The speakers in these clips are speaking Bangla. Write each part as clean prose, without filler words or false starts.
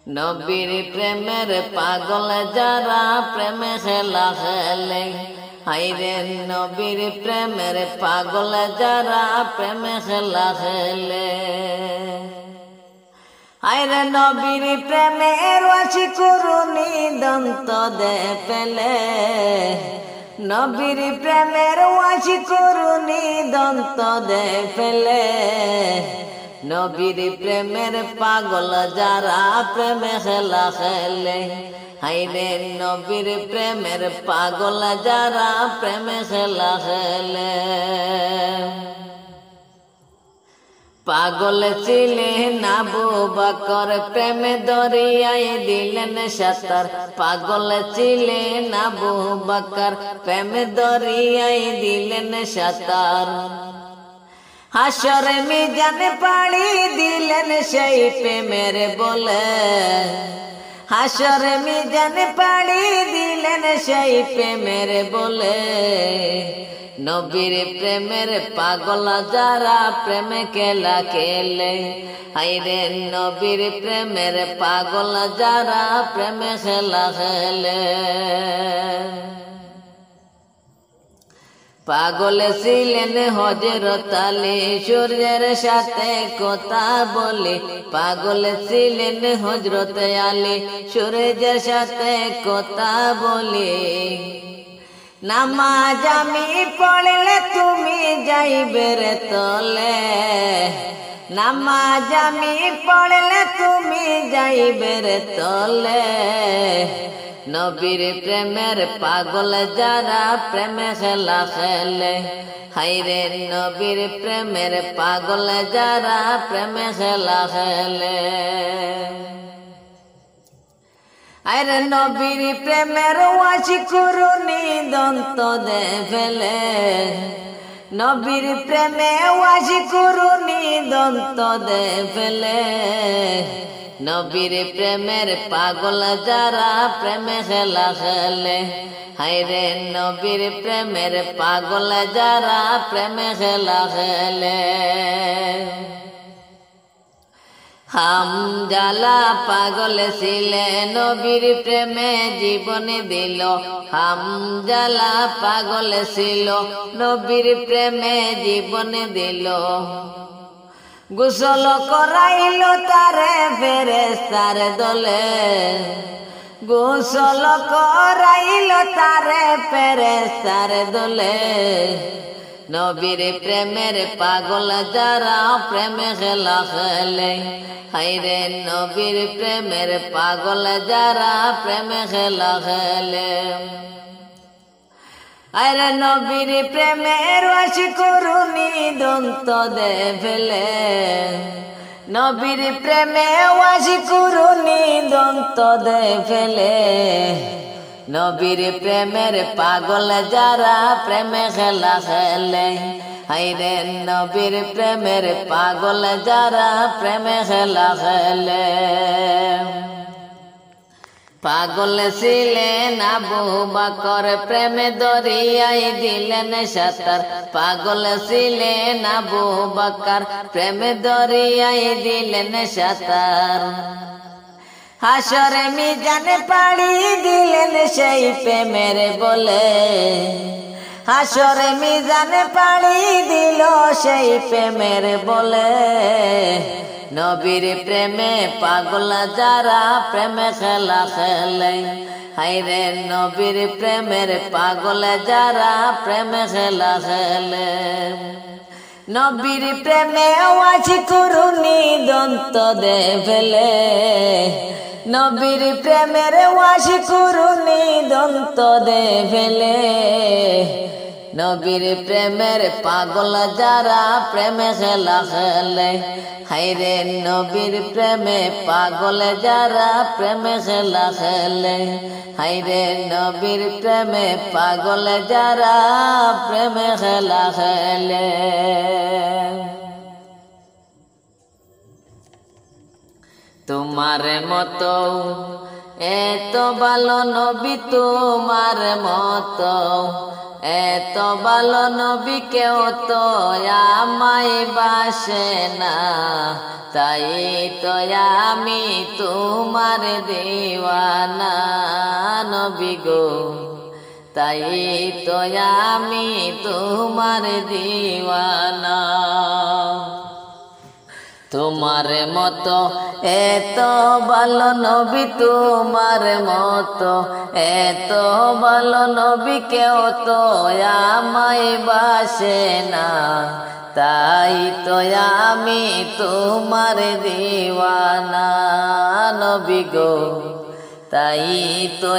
নবীর প্রেমের পাগল যারা প্রেমে খেলা খেলে, হাইরে নবীর প্রেমের পাগল যারা প্রেমে খেলা খেলে। হাইরে নবীর প্রেমের ওয়াসি করুনি দন্ত দে পেলে, নবীর প্রেমের ওয়াসি করুনি দন্ত দে ফেলে। নবীর প্রেমের পাগল যারা প্রেমে খেলা খেলে, হাইরে নবীর প্রেমের পাগল যারা প্রেমে খেলা খেলে। পাগল ছিলেন আবু বকর প্রেমে দরিয়ায় দিলেন সাঁতার, পাগল ছিলেন আবু বকর প্রেমে দরিয়ায় দিলেন সাঁতার। হাসরে মিজানে পাড়ি দিলেন সেই প্রেমের বলে, হাসরে মিজানে পাড়ি দিলেন সেই প্রেমের বলে। নবীর প্রেমের পাগল যারা প্রেমে খেলা খেলে, হাইরে নবীর প্রেমের পাগল যারা প্রেমে খেলা খেলে। পাগল ছিলেন হযরত আলী সূর্যের সাথে কথা বলে, পাগল ছিলেন হযরত আলী সূর্যের সাথে কথা বলে। নামাজ আমি পড়লে তুমি যাইবে রে তলে, নামাজ আমি পড়লে তুমি যাইবে রে তলে। নবীর প্রেমের পাগল যারা প্রেমে খেলা খেলে, হাইরে নবীর প্রেমের পাগল যারা প্রেমে খেলা খেলে। আরে নবীর প্রেমের ওয়াসি করুনি দন্ত দে ফেলে, নবীর প্রেমে ওয়াসি করুনি দন্ত দে ফেলে। নবীর প্রেমের পাগল যারা প্রেমে খেলা খেলে, হাইরে নবীর প্রেমের পাগল যারা প্রেমে খেলা খেলে। হামজালা পাগল ছিলে নবীর প্রেমে জীবন দিল, হামজালা পাগল ছিল নবীর প্রেমে জীবন দিল। গোসল করাইল তারে ফেরেশতার দলে, গোসল করাইল তারে ফেরেশতার দলে। নবীর প্রেমের পাগল যারা প্রেমে খেলা খেলে, হাইরে নবীর প্রেমের পাগল যারা প্রেমে খেলা খেলে। আরে নবীর প্রেমের ওয়াসি করুনি দন্ত দে ফেলে, নবীর প্রেমে ওয়াসি করুনি দন্ত দে ফেলে। নবীর প্রেমের পাগল যারা প্রেমে খেলা খেলে, হাইরে নবীর প্রেমের পাগল যারা প্রেমে খেলা খেলে। পাগল ছিলেন আবু বকর প্রেমে দরিয়ায় দিলেন সাঁতার, পাগল ছিলেন আবু বকর প্রেমে দরিয়ায় দিলেন সাঁতার। হাসরে মিজানে পাড়ি দিলেন সেই প্রেমের বলে, হাসরে মিজানে পাড়ি দিল সেই প্রেমের বলে। নবীর প্রেমে পাগল যারা প্রেমে খেলা খেলে, হাইরে নবীর প্রেমের পাগল যারা প্রেমে খেলা খেলে। নবীর প্রেমে ওয়াসি করুনি দন্ত দে ফেলে, নবীর প্রেমের ওয়াসি করুনি দন্ত দে ফেলে। নবীর প্রেমের পাগল যারা প্রেমে খেলা খেলে, হাইরে নবীর প্রেমে পাগল যারা প্রেমে খেলা খেলে, হাইরে নবীর প্রেমে পাগল যারা প্রেমে খেলা খেলে। তোমার মতো এত ভালো নবী তোমার মতো এত ভালো নবী কেউ তো আমায় বাসে না, তাই তো আমি তোমার দিওয়ানা নবী গো, তাই তো আমি তোমার দিওয়ানা। তোমার মতো এত ভালো নবী, তোমার মতো এত ভালো নবী কেউ তো আমায় বাসে না, তাই তো আমি তোমার দিওয়ানা নবী গো, তাই তো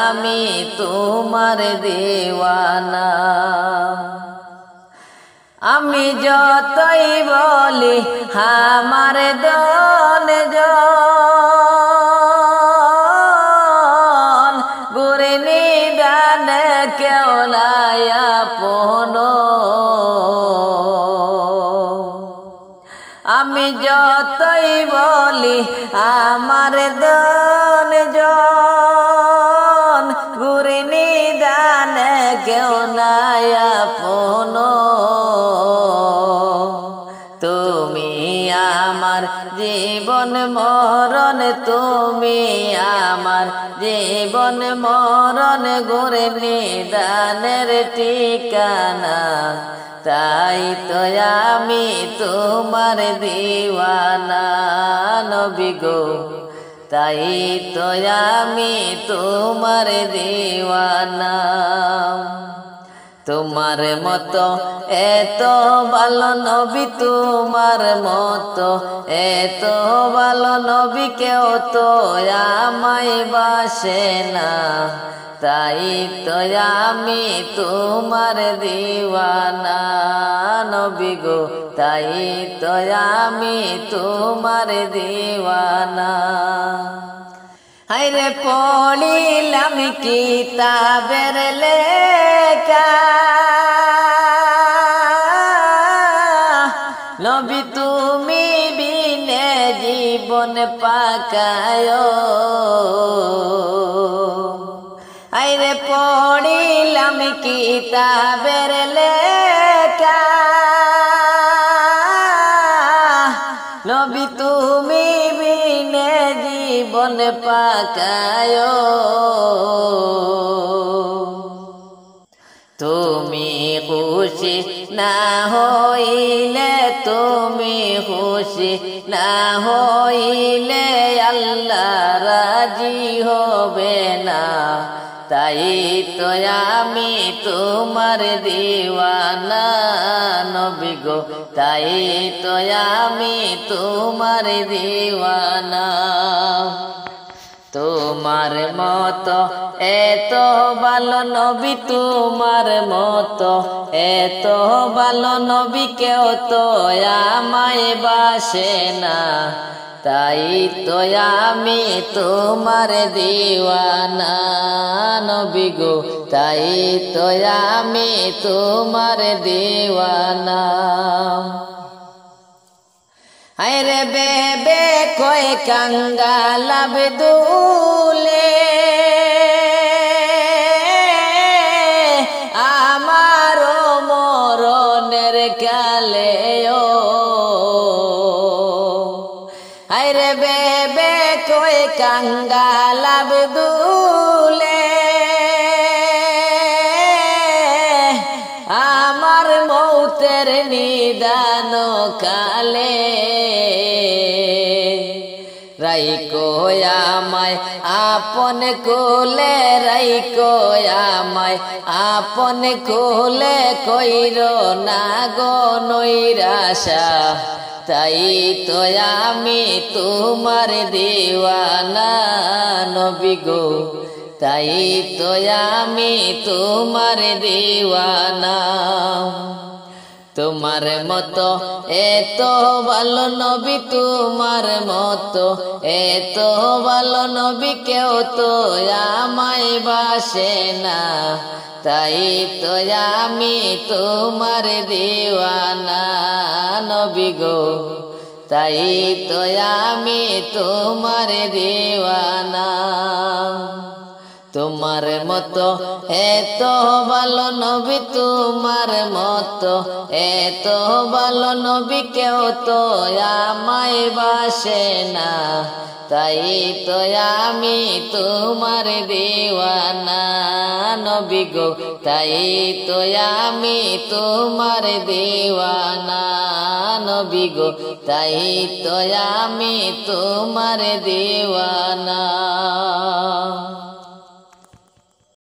আমি তোমার দিওয়ানা। আমি যতই বলি আমার দন জন, গুরে নিদান কেউ নাই আপন। আমি যতই বলি আমার দন জন, গুরে নিদান কেউ নাই আপন। তুমি আমার জীবন মরণ, তুমি আমার জীবন মরণ, গুরে নিদানের ঠিকানা, তাই তো আমি তোমার দিওয়ানা নবী গো, তাই তো আমি তোমার দিওয়ানা। তোমার মতো এত ভালো নবী, তোমার মতো এত ভালো নবী কেউ তো আমায় বাসে না, তাই তো আমি তোমার দিওয়ানা নবী গো, তাই তো আমি তোমার দিওয়ানা। হায়রে পড়িলাম কিতাবের লেখা, নবী তুমি বিনে জীবন পাকায়। হায়রে পড়িলাম কিতাবের লেখা, নবী তুমি বিনে জীবন পাকায়। তুমি খুশি না হইলে, তুমি খুশি না হইলে আল্লাহ রাজি হবে না, তাই তো আমি তোমার দিওয়ানা নবী গো, তাই তো আমি তোমার দিওয়ানা। তোমার মতো এত ভালো নবী, তোমার মতো এত ভালো নবী কেউ তো আমায় বাসে না, তাই তো আমি তোমার দিওয়ানা নবী গো, তাই তো আমি তোমার দিওয়ানা। হায়রে বেবে কয় কাঙ্গাল আব্দুলে, আমারও মরণের কালে ও। হায়রে বেবে কয় কাঙ্গাল আব্দুলে, আমার মৌতের নিদান কালে। রাইকো আমায় আপন কোলে, রাইকো আমায় আপন কোলে, কইরো না গো নৈরাশা, তাই তো আমি তোমার দিওয়ানা নবী গো, তাই তো আমি তোমার দিওয়ানা। তোমার মতো এত ভালো নবী, তোমার মতো এত ভালো নবী কেউ তো আমায় বাসে না, তাই তো আমি তোমার দিওয়ানা নবী গো, তাই তো আমি তোমার দিওয়ানা। তোমার মতো এত ভালো নবী, তোমার মতো এত ভালো নবী কেউ তো আমায় বাসে না, তাই তো আমি তোমার দিওয়ানা নবী গো, তাই তো আমি তোমার দিওয়ানা নবী গো, তাই তো আমি তোমার দিওয়ানা।